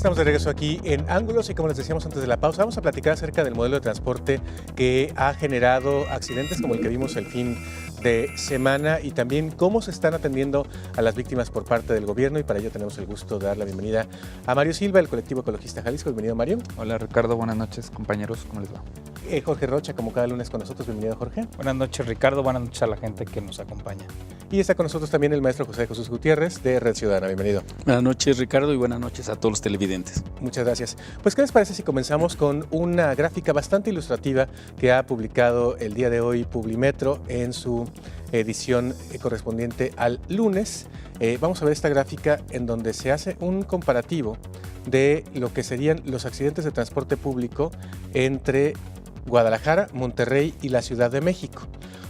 Estamos de regreso aquí en Ángulos y como les decíamos antes de la pausa, vamos a platicar acerca del modelo de transporte que ha generado accidentes como el que vimos el fin de semana y también cómo se están atendiendo a las víctimas por parte del gobierno, y para ello tenemos el gusto de dar la bienvenida a Mario Silva, del colectivo Ecologista Jalisco. Bienvenido, Mario. Hola, Ricardo, buenas noches, compañeros, ¿cómo les va? Jorge Rocha, como cada lunes con nosotros. Bienvenido, Jorge. Buenas noches, Ricardo, buenas noches a la gente que nos acompaña. Y está con nosotros también el maestro José Jesús Gutiérrez, de Red Ciudadana. Bienvenido. Buenas noches, Ricardo, y buenas noches a todos los televidentes. Muchas gracias. Pues, ¿qué les parece si comenzamos con una gráfica bastante ilustrativa que ha publicado el día de hoy Publimetro en su edición correspondiente al lunes? Vamos a ver esta gráfica en donde se hace un comparativo de lo que serían los accidentes de transporte público entre Guadalajara, Monterrey y la Ciudad de México,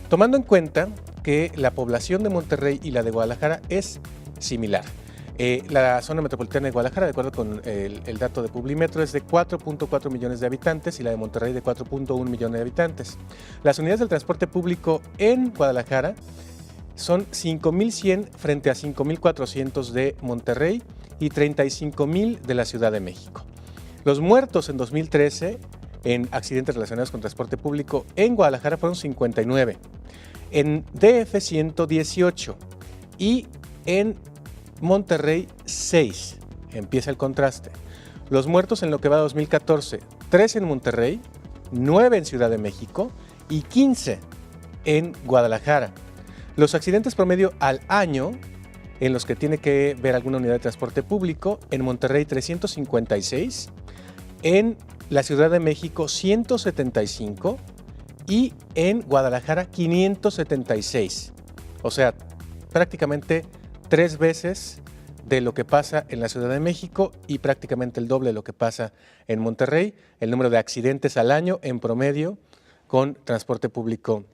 tomando en cuenta que la población de Monterrey y la de Guadalajara es similar. La zona metropolitana de Guadalajara, de acuerdo con el dato de Publimetro, es de 4.4 millones de habitantes y la de Monterrey de 4.1 millones de habitantes. Las unidades del transporte público en Guadalajara son 5.100 frente a 5.400 de Monterrey y 35.000 de la Ciudad de México. Los muertos en 2013 en accidentes relacionados con transporte público en Guadalajara fueron 59, en DF 118 y en Monterrey 6. Empieza el contraste. Los muertos en lo que va a 2014, 3 en Monterrey, 9 en Ciudad de México y 15 en Guadalajara. Los accidentes promedio al año en los que tiene que ver alguna unidad de transporte público: en Monterrey 356, en la Ciudad de México 175 y en Guadalajara 576. O sea, prácticamente 3 veces de lo que pasa en la Ciudad de México y prácticamente el doble de lo que pasa en Monterrey, el número de accidentes al año en promedio con transporte público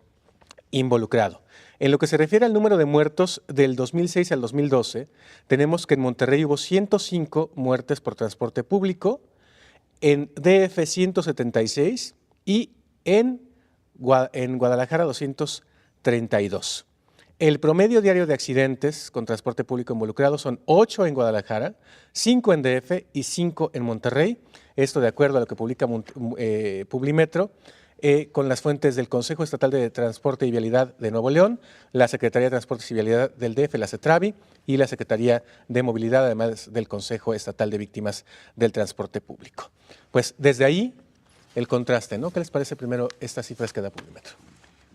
involucrado. En lo que se refiere al número de muertos del 2006 al 2012, tenemos que en Monterrey hubo 105 muertes por transporte público, en DF 176 y en Guadalajara 232. El promedio diario de accidentes con transporte público involucrado son 8 en Guadalajara, 5 en DF y 5 en Monterrey. Esto de acuerdo a lo que publica Publimetro, con las fuentes del Consejo Estatal de Transporte y Vialidad de Nuevo León, la Secretaría de Transportes y Vialidad del DF, la CETRAVI, y la Secretaría de Movilidad, además del Consejo Estatal de Víctimas del Transporte Público. Pues desde ahí el contraste, ¿no? ¿Qué les parece primero estas cifras que da Publimetro?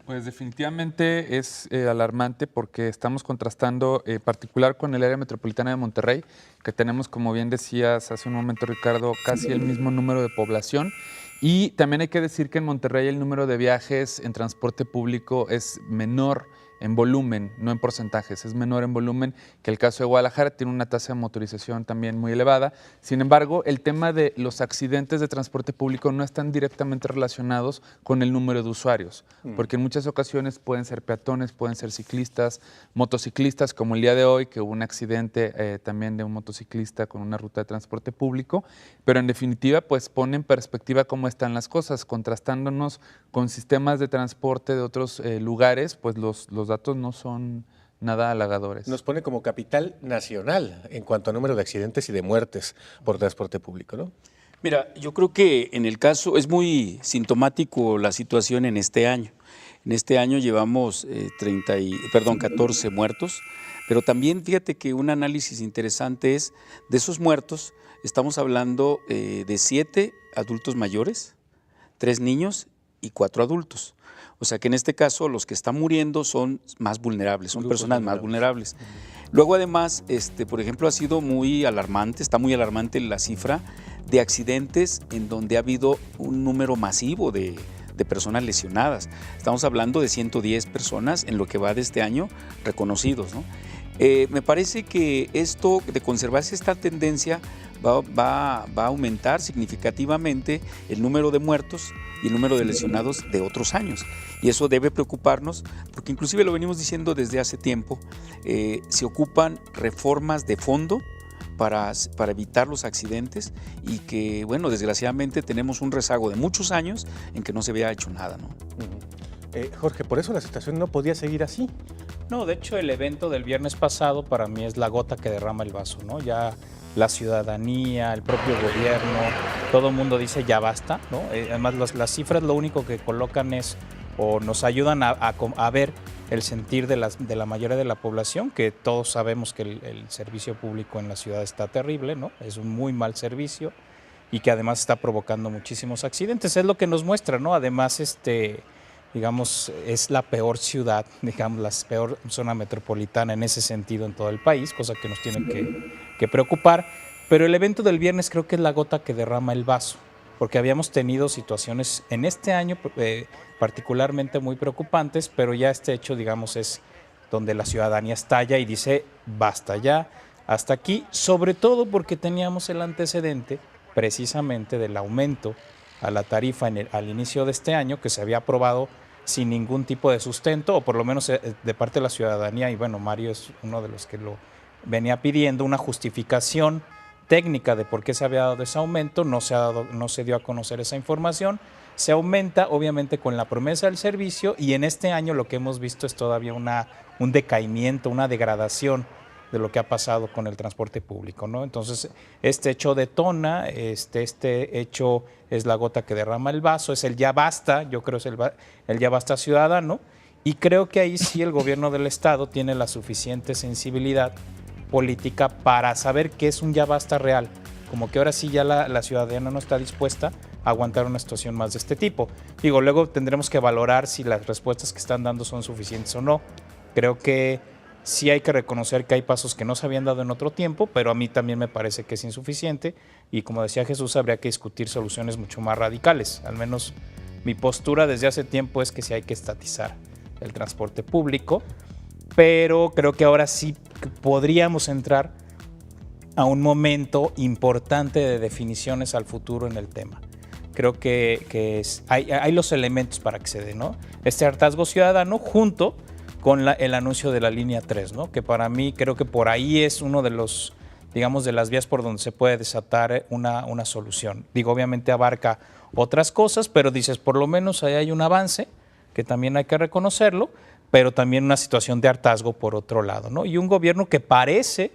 Pues definitivamente es alarmante porque estamos contrastando en particular con el área metropolitana de Monterrey, que tenemos, como bien decías hace un momento, Ricardo, casi el mismo número de población. Y también hay que decir que en Monterrey el número de viajes en transporte público es menor en volumen, no en porcentajes, es menor en volumen que el caso de Guadalajara, tiene una tasa de motorización también muy elevada. Sin embargo, el tema de los accidentes de transporte público no están directamente relacionados con el número de usuarios, porque en muchas ocasiones pueden ser peatones, pueden ser ciclistas, motociclistas, como el día de hoy, que hubo un accidente también de un motociclista con una ruta de transporte público, pero en definitiva pues pone en perspectiva cómo están las cosas, contrastándonos con sistemas de transporte de otros lugares, pues los datos no son nada halagadores. Nos pone como capital nacional en cuanto a número de accidentes y de muertes por transporte público, ¿no? Mira, yo creo que en el caso es muy sintomático la situación en este año. En este año llevamos 14 muertos, pero también fíjate que un análisis interesante es, de esos muertos, estamos hablando de 7 adultos mayores, 3 niños y 4 adultos. O sea que en este caso los que están muriendo son más vulnerables, son personas más vulnerables. Luego además, por ejemplo, ha sido muy alarmante, está muy alarmante la cifra de accidentes en donde ha habido un número masivo de personas lesionadas. Estamos hablando de 110 personas en lo que va de este año reconocidos, ¿no? Me parece que esto, de conservarse esta tendencia, va a aumentar significativamente el número de muertos y el número de lesionados de otros años. Y eso debe preocuparnos, porque inclusive lo venimos diciendo desde hace tiempo, se ocupan reformas de fondo para evitar los accidentes y que, bueno, desgraciadamente tenemos un rezago de muchos años en que no se había hecho nada, ¿no? Jorge, por eso la situación no podía seguir así. No, de hecho el evento del viernes pasado para mí es la gota que derrama el vaso, ¿no? Ya la ciudadanía, el propio gobierno, todo el mundo dice ya basta, ¿no? Además las cifras lo único que colocan es o nos ayudan a ver el sentir de la mayoría de la población, que todos sabemos que el servicio público en la ciudad está terrible, ¿no? Es un muy mal servicio y que además está provocando muchísimos accidentes. Es lo que nos muestra, ¿no? Además, digamos, es la peor ciudad, digamos, la peor zona metropolitana en ese sentido en todo el país, cosa que nos tiene que preocupar. Pero el evento del viernes creo que es la gota que derrama el vaso, porque habíamos tenido situaciones en este año particularmente muy preocupantes, pero ya este hecho, digamos, es donde la ciudadanía estalla y dice, basta ya, hasta aquí, sobre todo porque teníamos el antecedente precisamente del aumento a la tarifa al inicio de este año, que se había aprobado sin ningún tipo de sustento, o por lo menos de parte de la ciudadanía, y bueno, Mario es uno de los que lo venía pidiendo, una justificación técnica de por qué se había dado ese aumento, no se dio a conocer esa información, se aumenta obviamente con la promesa del servicio y en este año lo que hemos visto es todavía un decaimiento, una degradación de lo que ha pasado con el transporte público, ¿no? Entonces, este hecho detona, este hecho es la gota que derrama el vaso, es el ya basta, yo creo es el ya basta ciudadano, y creo que ahí sí el gobierno del estado tiene la suficiente sensibilidad política para saber qué es un ya basta real, como que ahora sí ya la ciudadanía no está dispuesta a aguantar una situación más de este tipo. Digo, luego tendremos que valorar si las respuestas que están dando son suficientes o no. Creo que sí hay que reconocer que hay pasos que no se habían dado en otro tiempo, pero a mí también me parece que es insuficiente y como decía Jesús, habría que discutir soluciones mucho más radicales. Al menos mi postura desde hace tiempo es que sí hay que estatizar el transporte público, pero creo que ahora sí podríamos entrar a un momento importante de definiciones al futuro en el tema. Creo que hay los elementos para que se dé, ¿no? Este hartazgo ciudadano junto con el anuncio de la línea 3, ¿no? Que para mí creo que por ahí es uno de los, digamos, de las vías por donde se puede desatar una solución. Digo, obviamente abarca otras cosas, pero dices, por lo menos ahí hay un avance, que también hay que reconocerlo, pero también una situación de hartazgo por otro lado, ¿no? Y un gobierno que parece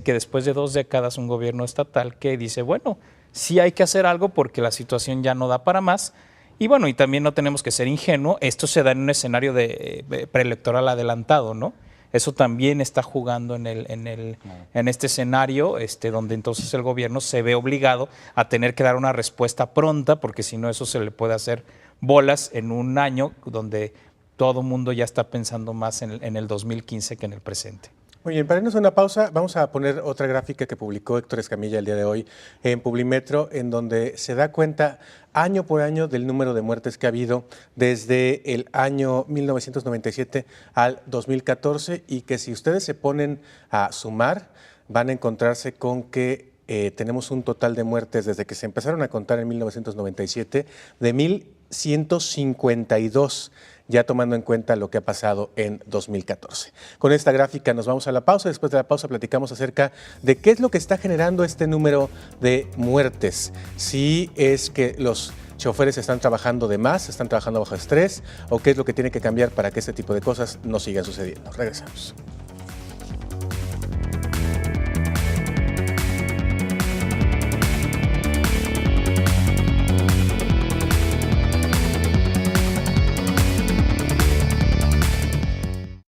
que después de 2 décadas, un gobierno estatal que dice, bueno, sí hay que hacer algo porque la situación ya no da para más. Y bueno, y también no tenemos que ser ingenuos, esto se da en un escenario de preelectoral adelantado, ¿no? Eso también está jugando en este escenario, donde entonces el gobierno se ve obligado a tener que dar una respuesta pronta, porque si no eso se le puede hacer bolas en un año donde todo el mundo ya está pensando más en el 2015 que en el presente. Muy bien, para irnos a una pausa, vamos a poner otra gráfica que publicó Héctor Escamilla el día de hoy en Publimetro, en donde se da cuenta año por año del número de muertes que ha habido desde el año 1997 al 2014 y que si ustedes se ponen a sumar, van a encontrarse con que tenemos un total de muertes desde que se empezaron a contar en 1997 de 1.152, ya tomando en cuenta lo que ha pasado en 2014. Con esta gráfica nos vamos a la pausa. Después de la pausa platicamos acerca de qué es lo que está generando este número de muertes. Si es que los choferes están trabajando de más, están trabajando bajo estrés, o qué es lo que tiene que cambiar para que este tipo de cosas no sigan sucediendo. Regresamos.